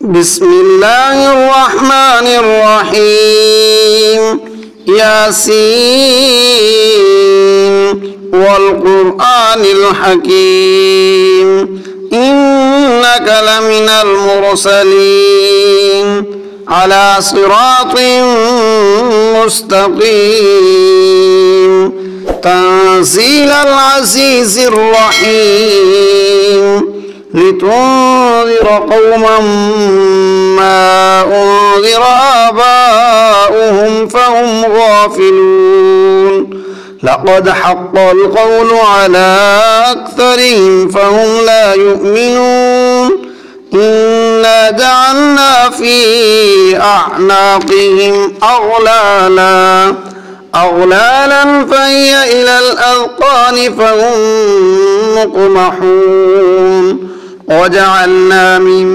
بسم الله الرحمن الرحيم ياسين والقرآن الحكيم إنك لمن المرسلين على صراط مستقيم تنزيل العزيز الرحيم لتنذر قوما ما أنذر آباؤهم فهم غافلون لقد حق القول على أكثرهم فهم لا يؤمنون إنا جعلنا في أعناقهم أغلالا فهي إلى الأذقان فهم مقمحون وجعلنا من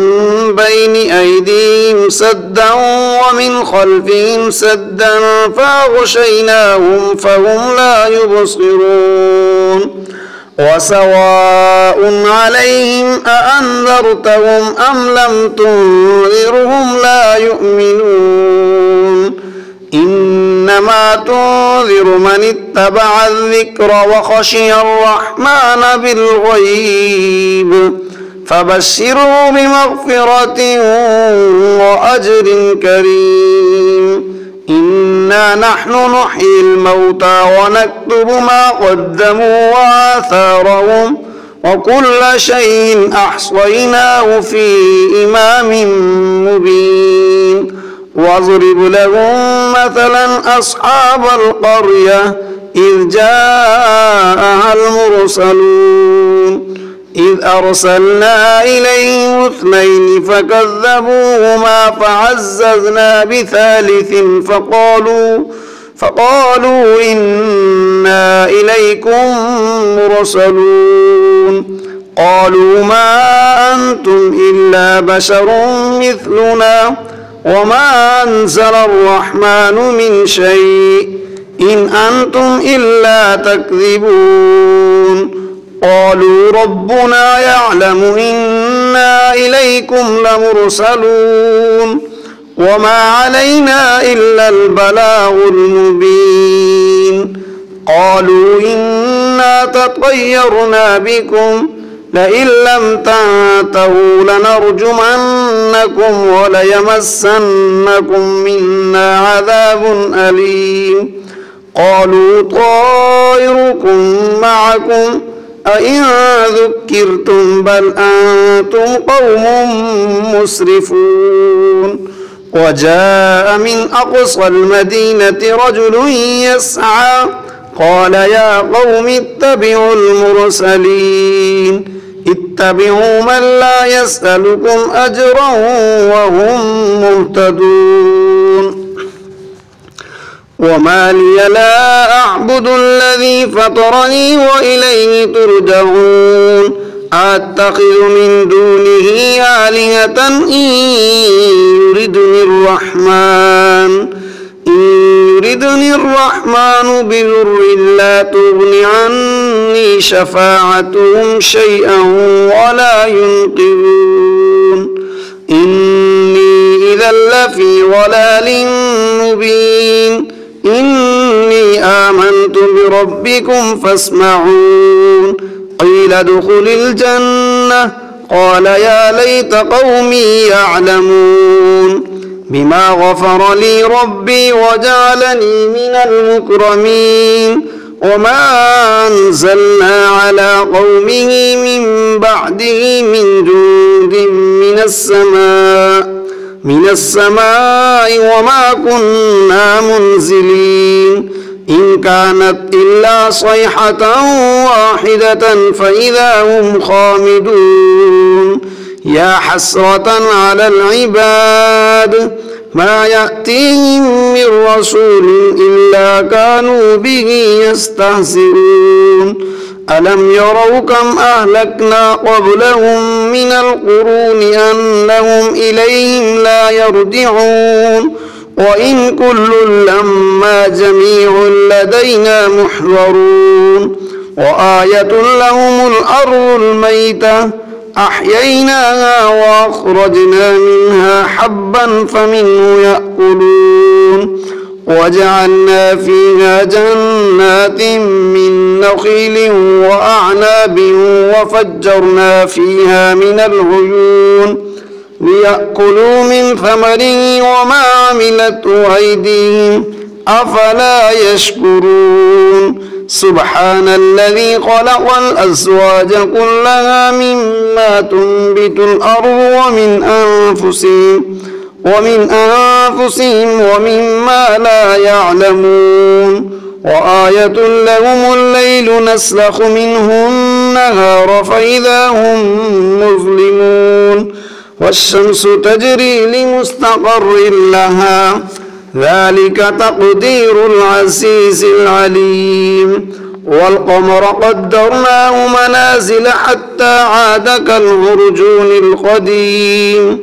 بين أيديهم سدا ومن خلفهم سدا فأغشيناهم فهم لا يبصرون وسواء عليهم أأنذرتهم أم لم تنذرهم لا يؤمنون إنما تنذر من اتبع الذكر وخشي الرحمن بالغيب فبشره بمغفرة وأجر كريم إنا نحن نحيي الموتى ونكتب ما قدموا وآثارهم وكل شيء أحصيناه في إمام مبين واضرب لهم مثلا أصحاب القرية إذ جاءها المرسلون إذ أرسلنا إليهم 2 فكذبوهما فعززنا بثالث فقالوا إنا إليكم مرسلون قالوا ما أنتم إلا بشر مثلنا وما أنزل الرحمن من شيء إن أنتم إلا تكذبون قالوا ربنا يعلم إنا إليكم لمرسلون وما علينا إلا البلاغ المبين قالوا إنا تطيرنا بكم لئن لم تنتهوا لنرجمنكم وليمسنكم منا عذاب أليم قالوا طائركم معكم أئن ذكرتم بل أنتم قوم مسرفون وجاء من أقصى المدينة رجل يسعى قال يا قوم اتبعوا المرسلين اتبعوا من لا يسألكم أجرا وهم مهتدون وما لي لا أعبد الذي فطرني وإليه ترجعون أتخذ من دونه آلهة إن يردني الرحمن بضر لا تغن عني شفاعتهم شيئا ولا ينقذون إني إذا لفي ضلال مبين إني آمنت بربكم فاسمعون قيل ادخل الجنة قال يا ليت قومي يعلمون بما غفر لي ربي وجعلني من المكرمين وما أنزلنا على قومه من بعده من جند من السماء وما كنا منزلين إن كانت إلا صيحة واحدة فإذا هم خامدون يا حسرة على العباد ما يأتيهم من رسول إلا كانوا به يستهزئون ألم يروا كم أهلكنا قبلهم من القرون أنهم إليهم لا يرجعون وإن كل لما جميع لدينا محضرون وآية لهم الأرض الميتة أحييناها وأخرجنا منها حبا فمنه يأكلون وجعلنا فيها جنات من نخيل وأعناب وفجرنا فيها من العيون ليأكلوا من ثمره وما عملته أيديهم أفلا يشكرون سبحان الذي خلق الأزواج كلها مما تنبت الأرض ومن أنفسهم ومما لا يعلمون وآية لهم الليل نسلخ منه النهار فإذا هم مظلمون والشمس تجري لمستقر لها ذلك تقدير العزيز العليم والقمر قدرناه منازل حتى عاد كالعرجون القديم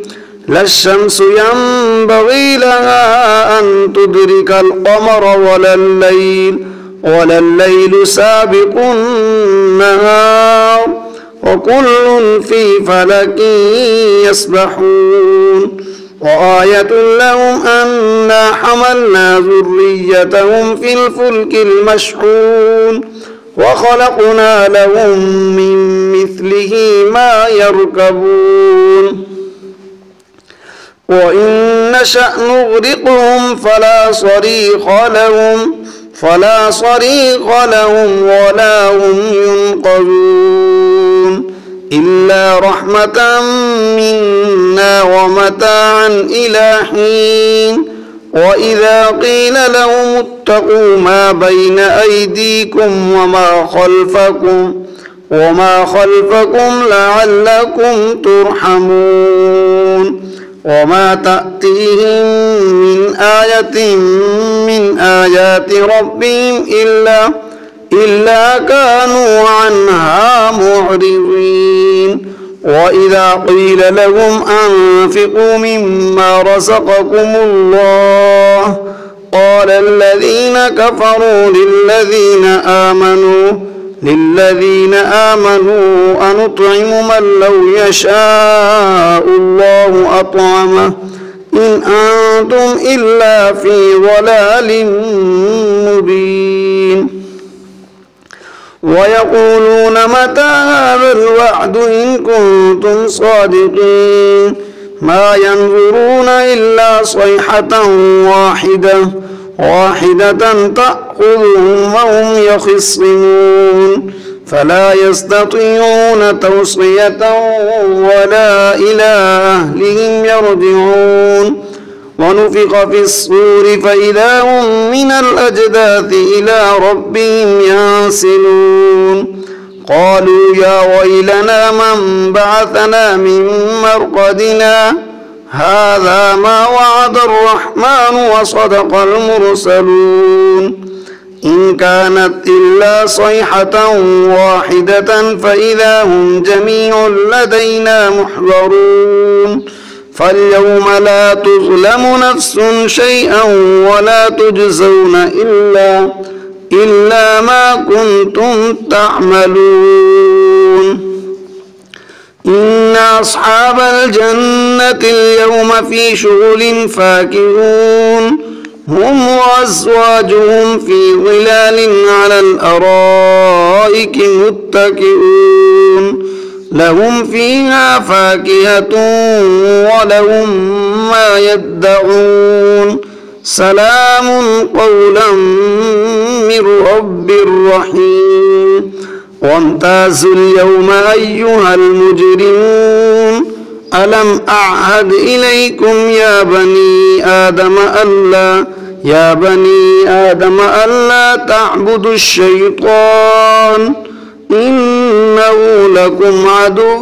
لا الشمس ينبغي لها أن تدرك القمر ولا الليل سابق النهار وكل في فلك يسبحون وآية لهم أنا حملنا ذريتهم في الفلك المشحون وخلقنا لهم من مثله ما يركبون وإن نشأ نغرقهم فلا صريخ لهم ولا هم ينقذون إلا رحمة منا ومتاعا إلى حين وإذا قيل لهم اتقوا ما بين أيديكم وما خلفكم لعلكم ترحمون وما تأتيهم من آية من آيات ربهم إلا كانوا عنها معرضين وإذا قيل لهم أنفقوا مما رزقكم الله قال الذين كفروا للذين آمنوا أنطعم من لو يشاء الله أطعمه إن أنتم إلا في ضلال مبين ويقولون متى هذا الوعد إن كنتم صادقين ما ينظرون إلا صيحة واحدة تأخذهم وهم يخصمون فلا يستطيعون توصية ولا إلى أهلهم يرجعون ونفخ في الصور فإذا هم من الأجداث إلى ربهم ينسلون قالوا يا ويلنا من بعثنا من مرقدنا هذا ما وعد الرحمن وصدق المرسلون إن كانت إلا صيحة واحدة فإذا هم جميع لدينا محضرون فاليوم لا تظلم نفس شيئا ولا تجزون إلا ما كنتم تعملون إن أصحاب الجنة اليوم في شغل فاكهون هم وأزواجهم في ظلال على الأرائك متكئون لهم فيها فاكهة ولهم ما يدعون سلام قولا من رب رحيم وامتازوا اليوم أيها المجرمون ألم أعهد إليكم يا بني آدم ألا تعبدوا الشيطان إنه لكم عدو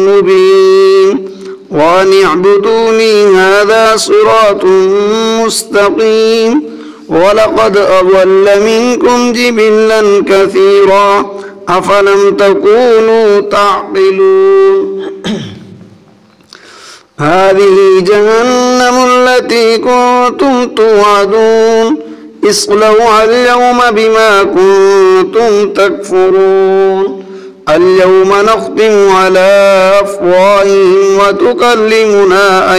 مبين وأن اعبدوني هذا صراط مستقيم ولقد أضل منكم جبلا كثيرا أفلم تكونوا تعقلون هذه جهنم التي كنتم توعدون اصلوها اليوم بما كنتم تكفرون اليوم نختم على أفواههم وتكلمنا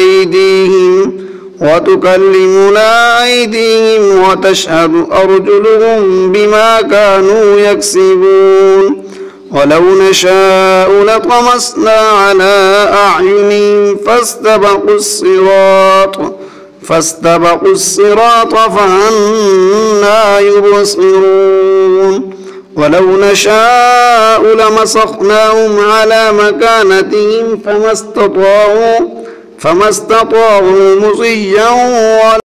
أيديهم وتشهد أرجلهم بما كانوا يكسبون ولو نشاء لطمسنا على أعينهم فاستبقوا الصراط فأنى يبصرون ولو نشاء لمسخناهم على مكانتهم فما استطاعوا مضيا